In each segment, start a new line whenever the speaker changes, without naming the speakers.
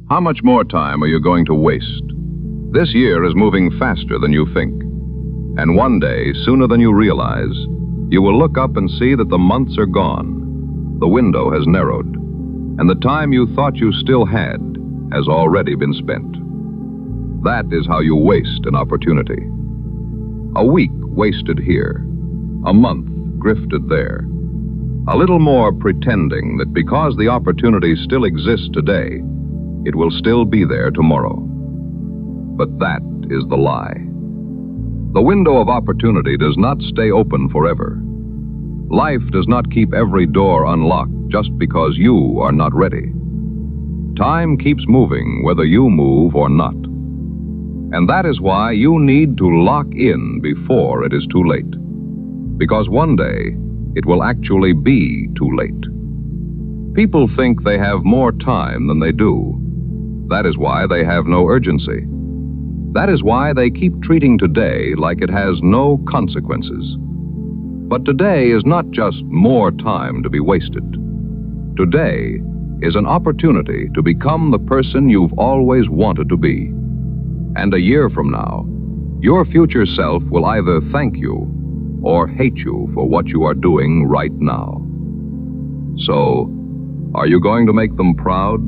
How much more time are you going to waste? This year is moving faster than you think. And one day, sooner than you realize, you will look up and see that the months are gone. The window has narrowed, and the time you thought you still had has already been spent. That is how you waste an opportunity. A week wasted here, a month grifted there. A little more pretending that because the opportunity still exists today, it will still be there tomorrow. But that is the lie. The window of opportunity does not stay open forever. Life does not keep every door unlocked just because you are not ready. Time keeps moving whether you move or not. And that is why you need to lock in before it is too late. Because one day, it will actually be too late. People think they have more time than they do. That is why they have no urgency. That is why they keep treating today like it has no consequences. But today is not just more time to be wasted. Today is an opportunity to become the person you've always wanted to be. And a year from now, your future self will either thank you or hate you for what you are doing right now. So, are you going to make them proud?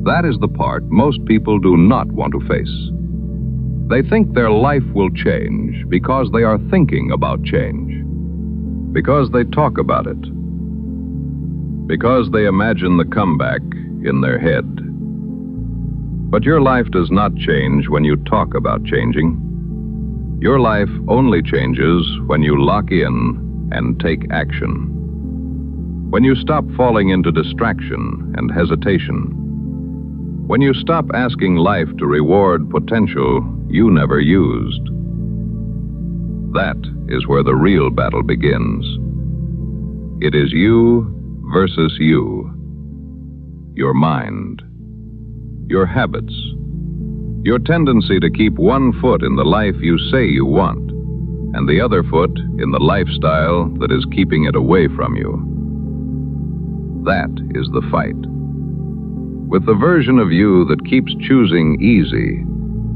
That is the part most people do not want to face. They think their life will change because they are thinking about change, because they talk about it, because they imagine the comeback in their head. But your life does not change when you talk about changing. Your life only changes when you lock in and take action. When you stop falling into distraction and hesitation. When you stop asking life to reward potential you never used. That is where the real battle begins. It is you versus you. Your mind. Your habits. Your tendency to keep one foot in the life you say you want, and the other foot in the lifestyle that is keeping it away from you. That is the fight. With the version of you that keeps choosing easy,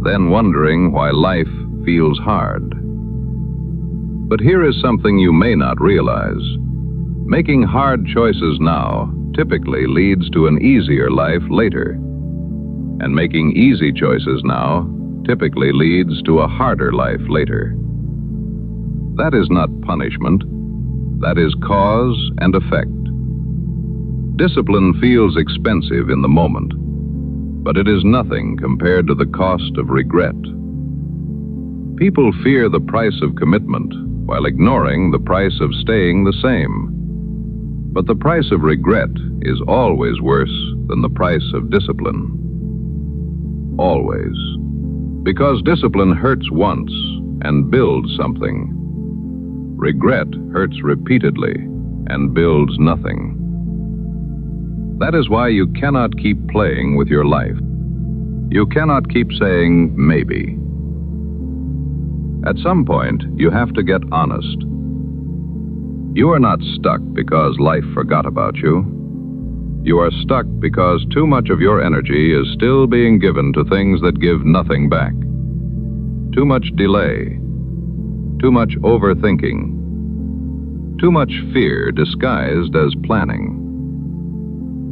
then wondering why life feels hard. But here is something you may not realize. Making hard choices now typically leads to an easier life later. And making easy choices now typically leads to a harder life later. That is not punishment. That is cause and effect. Discipline feels expensive in the moment, but it is nothing compared to the cost of regret. People fear the price of commitment while ignoring the price of staying the same. But the price of regret is always worse than the price of discipline. Always. Because discipline hurts once and builds something. Regret hurts repeatedly and builds nothing. That is why you cannot keep playing with your life. You cannot keep saying maybe. At some point, you have to get honest. You are not stuck because life forgot about you. You are stuck because too much of your energy is still being given to things that give nothing back. Too much delay. Too much overthinking. Too much fear disguised as planning.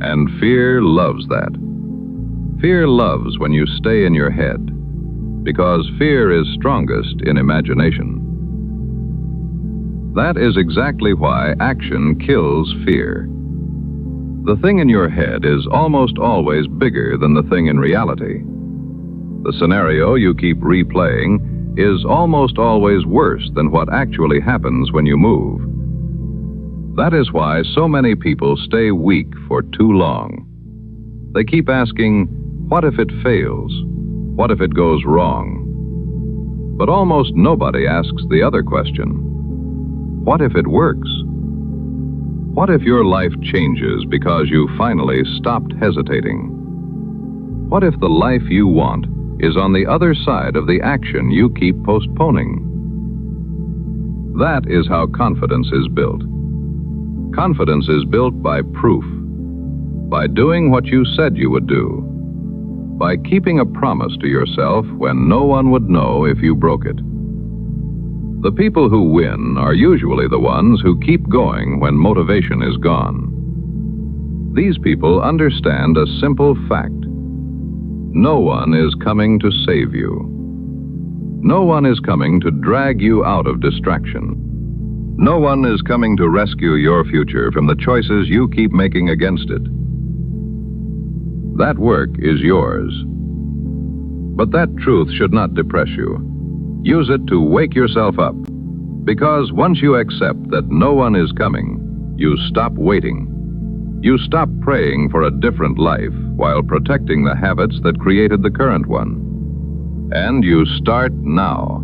And fear loves that. Fear loves when you stay in your head, because fear is strongest in imagination. That is exactly why action kills fear. The thing in your head is almost always bigger than the thing in reality. The scenario you keep replaying is almost always worse than what actually happens when you move. That is why so many people stay weak for too long. They keep asking, what if it fails? What if it goes wrong? But almost nobody asks the other question. What if it works? What if your life changes because you finally stopped hesitating? What if the life you want is on the other side of the action you keep postponing? That is how confidence is built. Confidence is built by proof, by doing what you said you would do, by keeping a promise to yourself when no one would know if you broke it. The people who win are usually the ones who keep going when motivation is gone. These people understand a simple fact. No one is coming to save you. No one is coming to drag you out of distraction. No one is coming to rescue your future from the choices you keep making against it. That work is yours. But that truth should not depress you. Use it to wake yourself up. Because once you accept that no one is coming, you stop waiting. You stop praying for a different life while protecting the habits that created the current one. And you start now.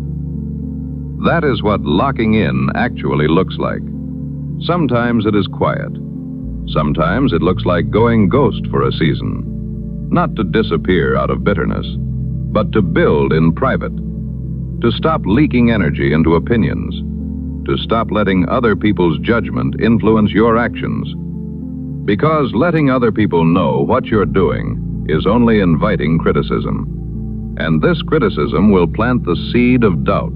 That is what locking in actually looks like. Sometimes it is quiet. Sometimes it looks like going ghost for a season. Not to disappear out of bitterness, but to build in private. To stop leaking energy into opinions. To stop letting other people's judgment influence your actions. Because letting other people know what you're doing is only inviting criticism. And this criticism will plant the seed of doubt.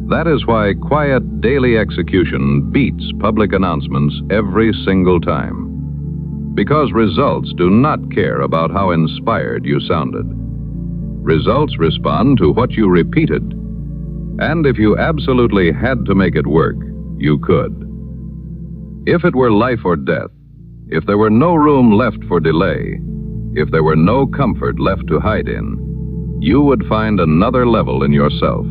That is why quiet daily execution beats public announcements every single time. Because results do not care about how inspired you sounded. Results respond to what you repeated. And if you absolutely had to make it work, you could. If it were life or death, if there were no room left for delay, if there were no comfort left to hide in, you would find another level in yourself.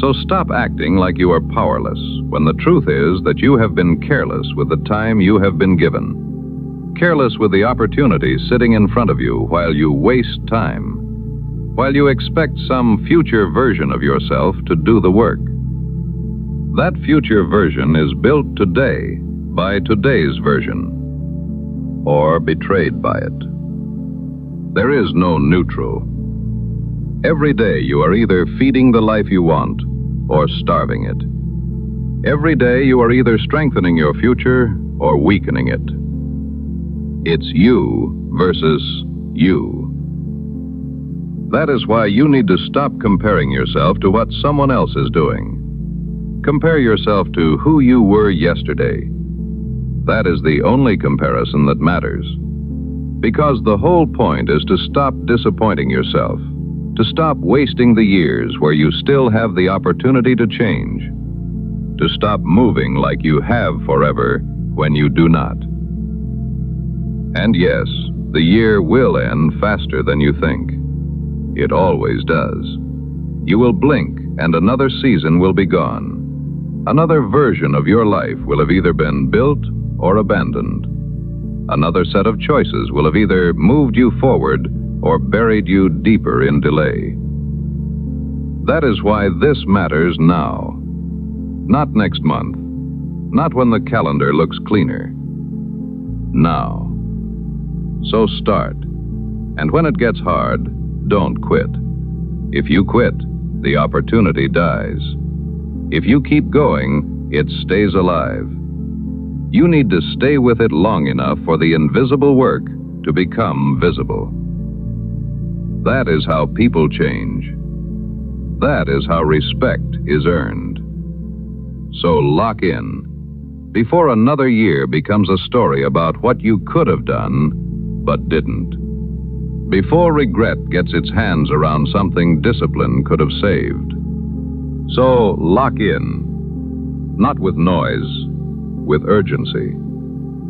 So stop acting like you are powerless when the truth is that you have been careless with the time you have been given. Careless with the opportunity sitting in front of you while you waste time, while you expect some future version of yourself to do the work. That future version is built today by today's version, or betrayed by it. There is no neutral. Every day you are either feeding the life you want or starving it. Every day you are either strengthening your future or weakening it. It's you versus you. That is why you need to stop comparing yourself to what someone else is doing. Compare yourself to who you were yesterday. That is the only comparison that matters. Because the whole point is to stop disappointing yourself, to stop wasting the years where you still have the opportunity to change, to stop moving like you have forever when you do not. And yes, the year will end faster than you think. It always does. You will blink and another season will be gone. Another version of your life will have either been built or abandoned. Another set of choices will have either moved you forward or buried you deeper in delay. That is why this matters now. Not next month. Not when the calendar looks cleaner. Now. So start. And when it gets hard, don't quit. If you quit, the opportunity dies. If you keep going, it stays alive. You need to stay with it long enough for the invisible work to become visible. That is how people change. That is how respect is earned. So lock in, before another year becomes a story about what you could have done, but didn't. Before regret gets its hands around something discipline could have saved. So lock in, not with noise, with urgency,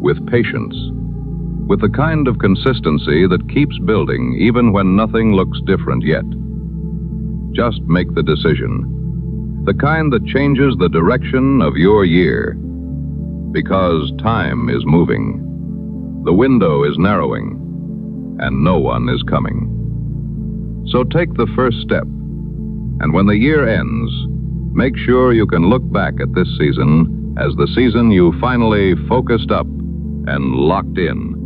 with patience, with the kind of consistency that keeps building even when nothing looks different yet. Just make the decision, the kind that changes the direction of your year. Because time is moving, the window is narrowing, and no one is coming. So take the first step, and when the year ends, make sure you can look back at this season as the season you finally focused up and locked in.